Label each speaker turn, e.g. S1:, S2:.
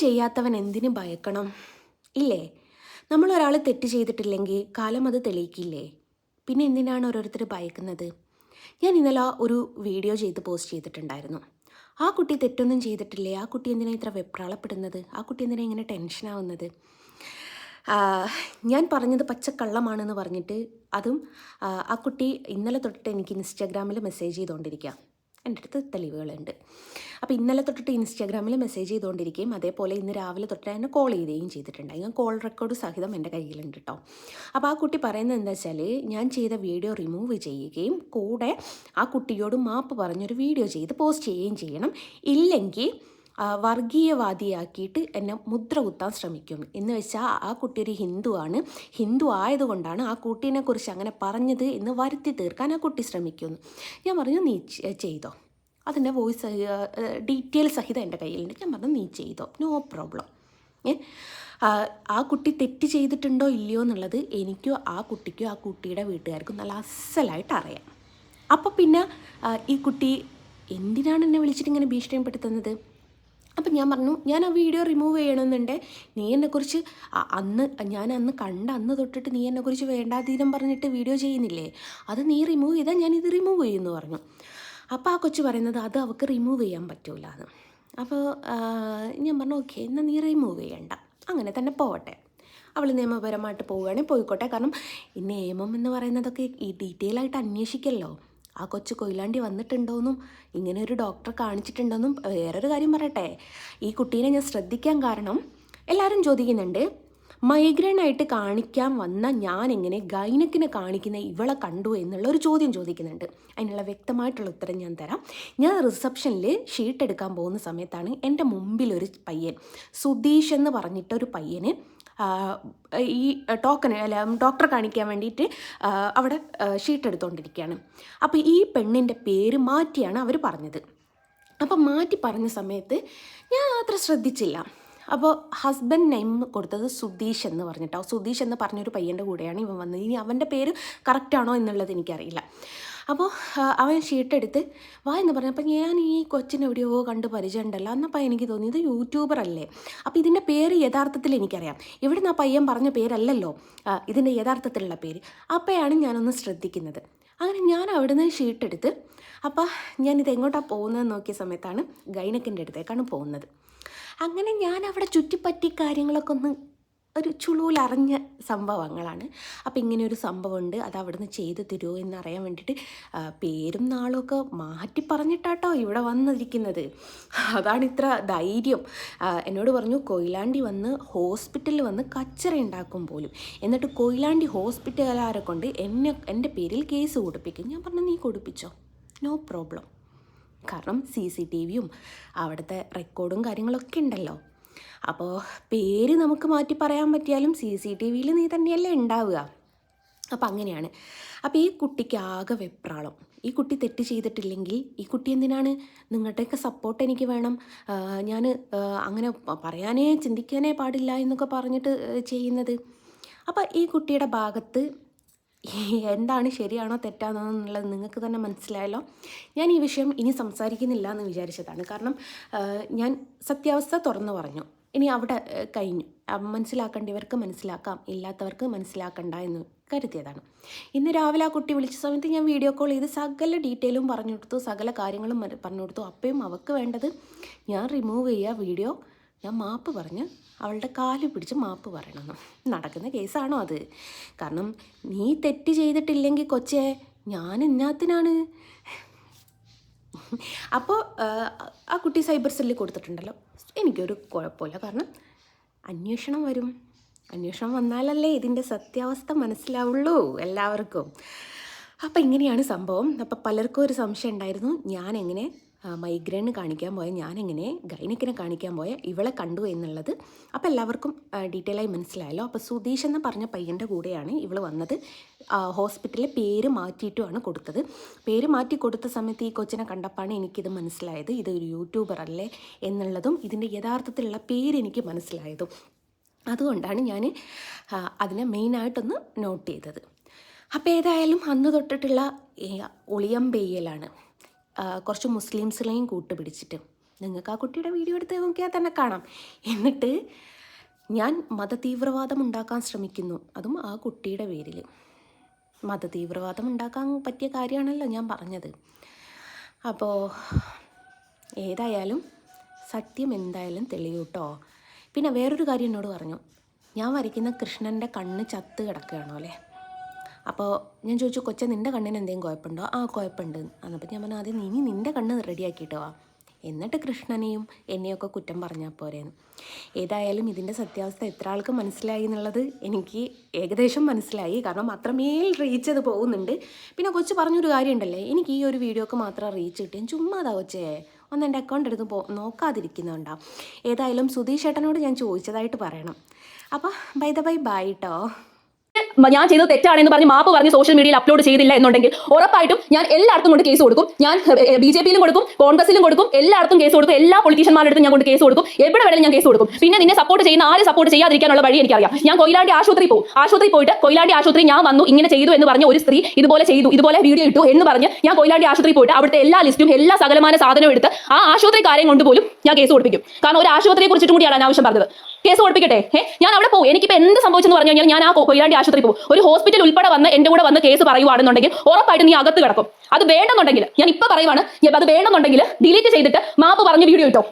S1: ചെയ്യാത്തവൻ എന്തിനു ഭയക്കണം? ഇല്ലേ? നമ്മളൊരാൾ തെറ്റ് ചെയ്തിട്ടില്ലെങ്കിൽ കാലം അത് തെളിയിക്കില്ലേ? പിന്നെ എന്തിനാണ് ഓരോരുത്തർ ഭയക്കുന്നത്? ഞാൻ ഇന്നലെ ഒരു വീഡിയോ പോസ്റ്റ് ചെയ്തിട്ടുണ്ടായിരുന്നു. ആ കുട്ടി തെറ്റൊന്നും ചെയ്തിട്ടില്ലേ? ആ കുട്ടി എന്തിനാ ഇത്ര വെപ്രാളപ്പെടുന്നത്? ആ കുട്ടി എന്തിനാ ഇങ്ങനെ ടെൻഷനാവുന്നത്? ഞാൻ പറഞ്ഞത് പച്ചക്കള്ളമാണെന്ന് പറഞ്ഞിട്ട് അതും ആ കുട്ടി ഇന്നലെ തൊട്ടിട്ട് എനിക്ക് ഇൻസ്റ്റാഗ്രാമിൽ മെസ്സേജ് ചെയ്തുകൊണ്ടിരിക്കുക. എൻ്റെ അടുത്ത് തെളിവുകളുണ്ട്. അപ്പോൾ ഇന്നലെ തൊട്ടിട്ട് ഇൻസ്റ്റാഗ്രാമിൽ മെസ്സേജ് ചെയ്തുകൊണ്ടിരിക്കുകയും അതേപോലെ ഇന്ന് രാവിലെ തൊട്ട് എന്നെ കോൾ ചെയ്യുകയും ചെയ്തിട്ടുണ്ടായി. ഞാൻ കോൾ റെക്കോർഡ് സഹിതം എൻ്റെ കയ്യിലുണ്ട് കേട്ടോ. അപ്പോൾ ആ കുട്ടി പറയുന്നത് എന്താ വെച്ചാൽ, ഞാൻ ചെയ്ത വീഡിയോ റിമൂവ് ചെയ്യുകയും കൂടെ ആ കുട്ടിയോട് മാപ്പ് പറഞ്ഞൊരു വീഡിയോ ചെയ്ത് പോസ്റ്റ് ചെയ്യുകയും ചെയ്യണം. ഇല്ലെങ്കിൽ വർഗീയവാദിയാക്കിയിട്ട് എന്നെ മുദ്ര കുത്താൻ ശ്രമിക്കും എന്ന് വെച്ചാൽ ആ കുട്ടി ഒരു ഹിന്ദുവാണ്, ഹിന്ദു ആയതുകൊണ്ടാണ് ആ കുട്ടീനെക്കുറിച്ച് അങ്ങനെ പറഞ്ഞത് എന്ന് വരുത്തി തീർക്കാൻ ആ കുട്ടി ശ്രമിക്കുന്നു. ഞാൻ പറഞ്ഞു നീ ചെയ്തോ, അതിൻ്റെ വോയിസ് ഡീറ്റെയിൽ സഹിതം എൻ്റെ കയ്യിലുണ്ട്. ഞാൻ പറഞ്ഞു നീ ചെയ്തോ, നോ പ്രോബ്ലം. ആ കുട്ടി തെറ്റ് ചെയ്തിട്ടുണ്ടോ ഇല്ലയോ എന്നുള്ളത് എനിക്കോ ആ കുട്ടിക്കോ ആ കുട്ടിയുടെ വീട്ടുകാർക്കും നല്ല അസലായിട്ട് അറിയാം. അപ്പോൾ പിന്നെ ഈ കുട്ടി എന്തിനാണ് എന്നെ വിളിച്ചിട്ട് ഇങ്ങനെ ഭീഷണിപ്പെടുത്തുന്നത്? അപ്പം ഞാൻ പറഞ്ഞു, ഞാൻ ആ വീഡിയോ റിമൂവ് ചെയ്യണമെന്നുണ്ട്. നീ എന്നെക്കുറിച്ച് ഞാൻ അന്ന് കണ്ട അന്ന് തൊട്ടിട്ട് നീ എന്നെക്കുറിച്ച് വേണ്ടാതീരം പറഞ്ഞിട്ട് വീഡിയോ ചെയ്യുന്നില്ലേ, അത് നീ റിമൂവ് ചെയ്താൽ ഞാനിത് റിമൂവ് ചെയ്യുമെന്ന് പറഞ്ഞു. അപ്പോൾ ആ കൊച്ചു പറയുന്നത് അത് അവൾക്ക് റിമൂവ് ചെയ്യാൻ പറ്റൂല എന്ന്. അപ്പോൾ ഞാൻ പറഞ്ഞു ഓക്കെ, എന്നാൽ നീ റിമൂവ് ചെയ്യണ്ട, അങ്ങനെ തന്നെ പോവട്ടെ. അവൾ നിയമപരമായിട്ട് പോവുകയാണെങ്കിൽ പോയിക്കോട്ടെ. കാരണം ഈ നിയമം എന്ന് പറയുന്നതൊക്കെ ഈ ഡീറ്റെയിൽ ആയിട്ട് അന്വേഷിക്കല്ലോ. ആ കൊച്ചു കൊയിലാണ്ടി വന്നിട്ടുണ്ടോയെന്നും ഇങ്ങനെ ഒരു ഡോക്ടറെ കാണിച്ചിട്ടുണ്ടോയെന്നും. വേറൊരു കാര്യം പറയട്ടെ, ഈ കുട്ടീനെ ഞാൻ ശ്രദ്ധിക്കാൻ കാരണം എല്ലാവരും ചോദിക്കുന്നുണ്ട്, മൈഗ്രെയിൻ ആയിട്ട് കാണിക്കാൻ വന്ന ഞാൻ എങ്ങനെ ഗൈനക്കിനെ കാണിക്കുന്ന ഇവളെ കണ്ടു എന്നുള്ള ഒരു ചോദ്യം ചോദിക്കുന്നുണ്ട്. അതിനുള്ള വ്യക്തമായിട്ടുള്ള ഉത്തരം ഞാൻ തരാം. ഞാൻ റിസപ്ഷനിൽ ഷീട്ട് എടുക്കാൻ പോകുന്ന സമയത്താണ് എൻ്റെ മുമ്പിലൊരു പയ്യൻ, സുധീഷ് എന്ന് പറഞ്ഞിട്ടൊരു പയ്യന് ഈ ഡോക്ടറെ കാണിക്കാൻ വേണ്ടിയിട്ട് അവിടെ ഷീട്ട് എടുത്തുകൊണ്ടിരിക്കുകയാണ്. അപ്പോൾ ഈ പെണ്ണിൻ്റെ പേര് മാറ്റിയാണ് അവർ പറഞ്ഞത്. അപ്പോൾ മാറ്റി പറഞ്ഞ സമയത്ത് ഞാൻ അത്ര ശ്രദ്ധിച്ചില്ല. അപ്പോൾ ഹസ്ബൻഡ് നെയിം കൊടുത്തത് സുധീഷ് എന്ന് പറഞ്ഞിട്ടോ, സുധീഷ് എന്ന് പറഞ്ഞൊരു പയ്യൻ്റെ കൂടെയാണ് ഇവൻ വന്നത്. ഇനി അവൻ്റെ പേര് കറക്റ്റാണോ എന്നുള്ളത് എനിക്കറിയില്ല. അപ്പോൾ അവൻ ഷീട്ടെടുത്ത് വാ എന്ന് പറഞ്ഞപ്പോൾ ഞാൻ ഈ കൊച്ചിനെ എവിടെയോ കണ്ട് പരിചയമുണ്ടല്ലോ എന്നപ്പോൾ എനിക്ക് തോന്നി ഇത് യൂട്യൂബർ അല്ലേ. അപ്പോൾ ഇതിൻ്റെ പേര് യഥാർത്ഥത്തിൽ എനിക്കറിയാം, ഇവിടുന്ന് ആ പയ്യൻ പറഞ്ഞ പേരല്ലല്ലോ ഇതിൻ്റെ യഥാർത്ഥത്തിലുള്ള പേര്. അപ്പോഴാണ് ഞാനൊന്ന് ശ്രദ്ധിക്കുന്നത്. അങ്ങനെ ഞാൻ അവിടുന്ന് ഷീട്ടെടുത്ത് അപ്പോൾ ഞാനിത് എങ്ങോട്ടാണ് പോകുന്നതെന്ന് നോക്കിയ സമയത്താണ് ഗൈനക്കിൻ്റെ അടുത്തേക്കാണ് പോകുന്നത്. അങ്ങനെ ഞാൻ അവിടെ ചുറ്റിപ്പറ്റി കാര്യങ്ങളൊക്കെ ഒന്ന് ഒരു ചുളൂലറിഞ്ഞ സംഭവങ്ങളാണ്. അപ്പോൾ ഇങ്ങനെയൊരു സംഭവമുണ്ട്, അത് അവിടുന്ന് ചെയ്ത് തരുമോ എന്നറിയാൻ വേണ്ടിയിട്ട് പേരും നാളുമൊക്കെ മാറ്റി പറഞ്ഞിട്ടാട്ടോ ഇവിടെ വന്നിരിക്കുന്നത്. അതാണ് ഇത്ര ധൈര്യം. എന്നോട് പറഞ്ഞു കൊയിലാണ്ടി വന്ന് ഹോസ്പിറ്റലിൽ വന്ന് കച്ചറ ഉണ്ടാക്കും പോലും, എന്നിട്ട് കൊയിലാണ്ടി ഹോസ്പിറ്റലുകാരെ കൊണ്ട് എൻ്റെ പേരിൽ കേസ് കൊടുപ്പിക്കും. ഞാൻ പറഞ്ഞു നീ കൊടുപ്പിച്ചോ, നോ പ്രോബ്ലം. കാരണം CCTVയും അവിടുത്തെ റെക്കോർഡും കാര്യങ്ങളൊക്കെ ഉണ്ടല്ലോ. അപ്പോൾ പേര് നമുക്ക് മാറ്റി പറയാൻ പറ്റിയാലും CCTVയിൽ നീ തന്നെയല്ലേ ഉണ്ടാവുക. അപ്പോൾ അങ്ങനെയാണ്. അപ്പോൾ ഈ കുട്ടിക്ക് ആകെ വെപ്രാളം. ഈ കുട്ടി തെറ്റ് ചെയ്തിട്ടില്ലെങ്കിൽ ഈ കുട്ടി എന്തിനാണ് നിങ്ങളുടെയൊക്കെ സപ്പോർട്ട് എനിക്ക് വേണം, ഞാൻ അങ്ങനെ പറയാനേ ചിന്തിക്കാനേ പാടില്ല എന്നൊക്കെ പറഞ്ഞിട്ട് ചെയ്യുന്നത്. അപ്പോൾ ഈ കുട്ടിയുടെ ഭാഗത്ത് എന്താണ് ശരിയാണോ തെറ്റാണോ എന്നുള്ളത് നിങ്ങൾക്ക് തന്നെ മനസ്സിലായല്ലോ. ഞാൻ ഈ വിഷയം ഇനി സംസാരിക്കുന്നില്ല എന്ന് വിചാരിച്ചതാണ്. കാരണം ഞാൻ സത്യാവസ്ഥ തുറന്നു പറഞ്ഞു. ഇനി അവിടെ കഴിഞ്ഞു. മനസ്സിലാക്കേണ്ടവർക്ക് മനസ്സിലാക്കാം, ഇല്ലാത്തവർക്ക് മനസ്സിലാക്കണ്ട എന്ന് കരുതിയതാണ്. ഇന്ന് രാവിലെ ആ കുട്ടി വിളിച്ച സമയത്ത് ഞാൻ വീഡിയോ കോൾ ചെയ്ത് സകല ഡീറ്റെയിലും പറഞ്ഞു കൊടുത്തു, സകല കാര്യങ്ങളും പറഞ്ഞു കൊടുത്തു. അപ്പോഴും അവൾക്ക് വേണ്ടത് ഞാൻ റിമൂവ് ചെയ്യുക വീഡിയോ, ഞാൻ മാപ്പ് പറഞ്ഞ് അവളുടെ കാല് പിടിച്ച് മാപ്പ് പറയണം. നടക്കുന്ന കേസാണോ അത്? കാരണം നീ തെറ്റ് ചെയ്തിട്ടില്ലെങ്കിൽ കൊച്ചേ ഞാൻ എന്നാത്തിനാണ്? അപ്പോൾ ആ കുട്ടി സൈബർ സെല്ലിൽ കൊടുത്തിട്ടുണ്ടല്ലോ, എനിക്കൊരു കുഴപ്പമില്ല. കാരണം അന്വേഷണം വരും, അന്വേഷണം വന്നാലല്ലേ ഇതിൻ്റെ സത്യാവസ്ഥ മനസ്സിലാവുള്ളൂ എല്ലാവർക്കും. അപ്പോൾ ഇങ്ങനെയാണ് സംഭവം. അപ്പോൾ പലർക്കും ഒരു സംശയം ഉണ്ടായിരുന്നു, ഞാൻ എങ്ങനെ മൈഗ്രെയിൻ കാണിക്കാൻ പോയ, ഞാനെങ്ങനെ ഗൈനക്കിനെ കാണിക്കാൻ പോയ ഇവളെ കണ്ടു എന്നുള്ളത്. അപ്പോൾ എല്ലാവർക്കും ഡീറ്റെയിലായി മനസ്സിലായല്ലോ. അപ്പോൾ സുധീഷ് എന്ന് പറഞ്ഞ പയ്യൻ്റെ കൂടെയാണ് ഇവൾ വന്നത്. ഹോസ്പിറ്റലിൽ പേര് മാറ്റിയിട്ടുമാണ് കൊടുത്തത്. പേര് മാറ്റി കൊടുത്ത സമയത്ത് ഈ കൊച്ചിനെ കണ്ടപ്പോഴാണ് എനിക്കിത് മനസ്സിലായത്, ഇതൊരു യൂട്യൂബർ അല്ലേ എന്നുള്ളതും ഇതിൻ്റെ യഥാർത്ഥത്തിലുള്ള പേര് എനിക്ക് മനസ്സിലായതും. അതുകൊണ്ടാണ് ഞാൻ അതിനെ മെയിനായിട്ടൊന്ന് നോട്ട് ചെയ്തത്. അപ്പോൾ ഏതായാലും അന്ന് തൊട്ടിട്ടുള്ള ഒളിയം പെയ്യലാണ്. കുറച്ച് മുസ്ലിംസിനെയും കൂട്ടുപിടിച്ചിട്ട് നിങ്ങൾക്ക് ആ കുട്ടിയുടെ വീഡിയോ എടുത്ത് നോക്കിയാൽ തന്നെ കാണാം. എന്നിട്ട് ഞാൻ മതതീവ്രവാദം ഉണ്ടാക്കാൻ ശ്രമിക്കുന്നു, അതും ആ കുട്ടിയുടെ പേരിൽ. മതതീവ്രവാദം ഉണ്ടാക്കാൻ പറ്റിയ കാര്യമാണല്ലോ ഞാൻ പറഞ്ഞത്. അപ്പോൾ ഏതായാലും സത്യം എന്തായാലും തെളിയൂട്ടോ. പിന്നെ വേറൊരു കാര്യം എന്നോട് പറഞ്ഞു, ഞാൻ വരയ്ക്കുന്ന കൃഷ്ണൻ്റെ കണ്ണ് ചത്ത് കിടക്കുകയാണോ അല്ലേ. അപ്പോൾ ഞാൻ ചോദിച്ചു, കൊച്ചെ നിൻ്റെ കണ്ണിന് എന്തെങ്കിലും കുഴപ്പമുണ്ടോ? ആ കുഴപ്പമുണ്ട്. എന്നപ്പോൾ ഞാൻ പറഞ്ഞു, ആദ്യം നീ നിൻ്റെ കണ്ണ് റെഡിയാക്കിയിട്ട് വാ, എന്നിട്ട് കൃഷ്ണനെയും എന്നെയൊക്കെ കുറ്റം പറഞ്ഞാൽ പോരേന്ന്. ഏതായാലും ഇതിൻ്റെ സത്യാവസ്ഥ എത്ര ആൾക്ക് മനസ്സിലായി എന്നുള്ളത് എനിക്ക് ഏകദേശം മനസ്സിലായി, കാരണം അത്രമേൽ റീച്ച് അത് പോകുന്നുണ്ട്. പിന്നെ കൊച്ചു പറഞ്ഞൊരു കാര്യമുണ്ടല്ലേ, എനിക്ക് ഈ ഒരു വീഡിയോക്ക് മാത്രം റീച്ച് കിട്ടിയാൽ ചുമ്മാതാ കൊച്ചേ, ഒന്ന് എൻ്റെ അക്കൗണ്ട് എടുത്ത് നോക്കാതിരിക്കുന്നുണ്ടാവും. ഏതായാലും സുധീഷ് ഏട്ടനോട് ഞാൻ ചോദിച്ചതായിട്ട് പറയണം. അപ്പോൾ ബൈ ദ ബൈ ബൈ കേട്ടോ.
S2: ഞാൻ ചെയ്തത് തെറ്റാണെന്ന് പറഞ്ഞ് മാപ്പ് പറഞ്ഞ് സോഷ്യൽ മീഡിയയിൽ അപ്ലോഡ് ചെയ്തില്ല എന്നുണ്ടെങ്കിൽ ഉറപ്പായിട്ടും ഞാൻ എല്ലായിടത്തും കൊണ്ട് കേസ് കൊടുക്കും. ഞാൻ BJPയിലും കൊടുക്കും, കോൺഗ്രസിലും കൊടുക്കും, എല്ലായിടത്തും കേസ് കൊടുക്കും. എല്ലാ പൊളിറ്റീഷ്യന്മാരുടെ അടുത്തും ഞാൻ കൊണ്ട് കേസ് കൊടുക്കും. എവിടെ വേണമെങ്കിലും ഞാൻ കേസ് കൊടുക്കും. പിന്നെ നിന്നെ സപ്പോർട്ട് ചെയ്യുന്ന ആര് സപ്പോർട്ട് ചെയ്യാതിരിക്കാനുള്ള വഴി എനിക്കറിയാം. ഞാൻ കൊയിലാണ്ടി ആശുപത്രി പോകും. ആശുപത്രി പോയിട്ട് കൊയിലാണ്ടി ആശുപത്രി ഞാൻ വന്നു ഇങ്ങനെ ചെയ്തു എന്ന് പറഞ്ഞ ഒരു സ്ത്രീ ഇതുപോലെ ചെയ്തു, ഇതുപോലെ വീഡിയോ ഇട്ടു എന്ന് പറഞ്ഞ് ഞാൻ കൊയിലാണ്ടി ആശുപത്രി പോയിട്ട് അവിടുത്തെ എല്ലാ ലിസ്റ്റും എല്ലാ സകലമാന സാധനവും എടുത്ത് ആ ആശുപത്രിക്കാരെയും കൊണ്ട് പോലും ഞാൻ കേസ് കൊടുപ്പിക്കും. കാരണം ഒരു ആശുപത്രിയെ കുറിച്ചിട്ടും കൂടിയാണ് അനാവശ്യം പറഞ്ഞത്. കേസ് കൊടുപ്പിക്കട്ടെ. ഞാൻ അവിടെ പോകും. എനിക്കിപ്പോൾ എന്ത് സംഭവിച്ചെന്ന് പറഞ്ഞു കഴിഞ്ഞാൽ ഞാൻ ആ കൊയിലാണ്ടി ആശുപത്രി പോകും. ഒരു ഹോസ്പിറ്റൽ ഉൾപ്പെടെ വന്ന് എൻ്റെ കൂടെ വന്ന് കേസ് പറയുവാണെന്നുണ്ടെങ്കിൽ ഉറപ്പായിട്ട് നീ അകത്ത് കിടക്കും. അത് വേണ്ടെന്നുണ്ടെങ്കിൽ, ഞാൻ ഇപ്പൊ പറയുവാണ്, അത് വേണ്ടെന്നുണ്ടെങ്കിൽ ഡിലീറ്റ് ചെയ്തിട്ട് മാപ്പ് പറഞ്ഞ് വീഡിയോ ഇട്ടോ.